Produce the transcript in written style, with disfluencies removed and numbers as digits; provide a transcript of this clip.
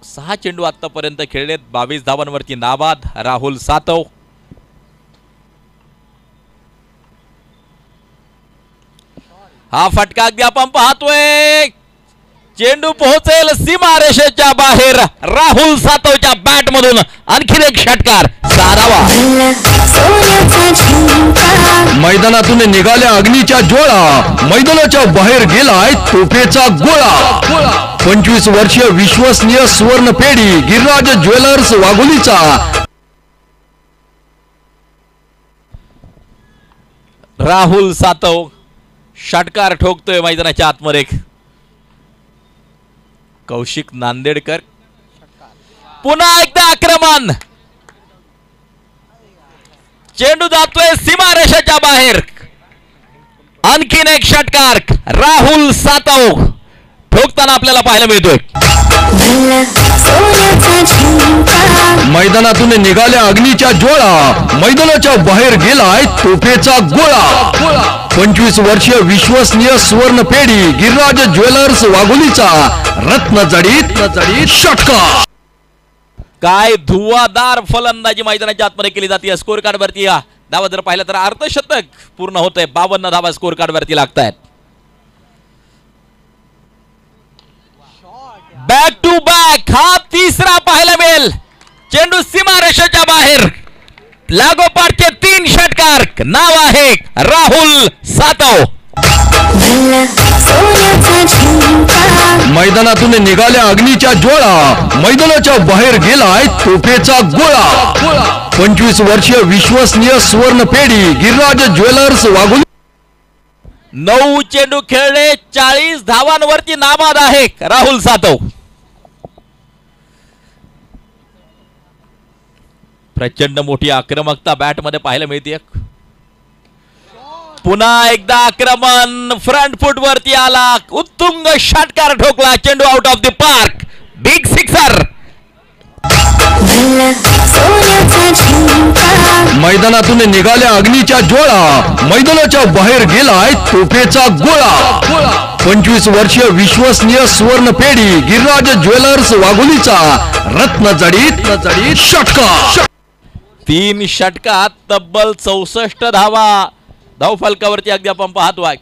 6 चेंडू आतापर्यंत खेळलेत, 22 धावांवरती नाबाद राहुल सातव. हा फटका अगदी आपण पाहतोय, चेंडू पोहोचेल सीमारेषेच्या बाहेर. राहुल सातवच्या बॅट मधून आणखी एक षटकार, 6 धावा. मैदानातून निघाल्या अग्नीच्या ज्वाळा, मैदानाच्या बाहेर गेलाय तोफेचा गोळा. 25 वर्षीय विश्वसनीय सुवर्ण पेढी गिरिराज ज्वेलर्स वाघोलीचा. राहुल सातव षटकार ठोकतोय मैदानाच्या आतमध्ये. कौशिक नांदेडकर पुन्हा एकदा आक्रमण, चेंडू जातोय सीमारेषेच्या बाहेर. आणखीन एक षटकार राहुल सातव ठोकताना आपल्याला पाहायला मिळतोय. मैदानातून निघाल्या अग्नीच्या ज्वाळा, मैदानाच्या बाहेर गेलाय तोफेचा गोळा. 25 वर्षीय विश्वसनीय सुवर्ण पेढी गिरिराज ज्वेलर्स वाघोलीचा. रत्न जडीत षटकार. काय धुवाधार फलंदाजी मैदानाच्या आतमध्ये केली जाते. स्कोर कार्ड वरती धावा जर पाहिलं तर अर्धशतक पूर्ण होतंय. 52 धावा स्कोर कार्ड वरती लागतायत. बॅक टू बॅक हा तिसरा पाहायला मिळेल. चेंडू सीमारेषेच्या बाहेर, लागोपाठचे 3 षटकार. नाव आहे राहुल सातव. मैदानातून निघाल्या अग्नीच्या ज्वाळा, मैदानाच्या बाहेर गेलाय तोफेचा गोळा. 25 वर्षीय विश्वसनीय सुवर्ण पेढी गिरिराज ज्वेलर्स वाघोली. 9 चेंडू खेळले, 40 धावांवरती नाबाद आहे राहुल सातव. प्रचंड मोठी आक्रमकता बॅट मध्ये पाहायला मिळते. पुन्हा एकदा आक्रमण, फ्रंट फुट वरती आला, उत्तुंग षटकार ठोकला, चेंडू out of the park. Big sixer. मैदानातून निघाल्या अग्नीच्या ज्वाळा, मैदानाच्या बाहेर गेलाय तोफेचा गोळा. 25 वर्षीय विश्वसनीय सुवर्ण पेढी गिरिराज ज्वेलर्स वाघोलीचा. रत्न जडीत षटकार. 3 षटकात तब्बल 64 धावा धावफलकावरती अगदी आपण पाहतोय.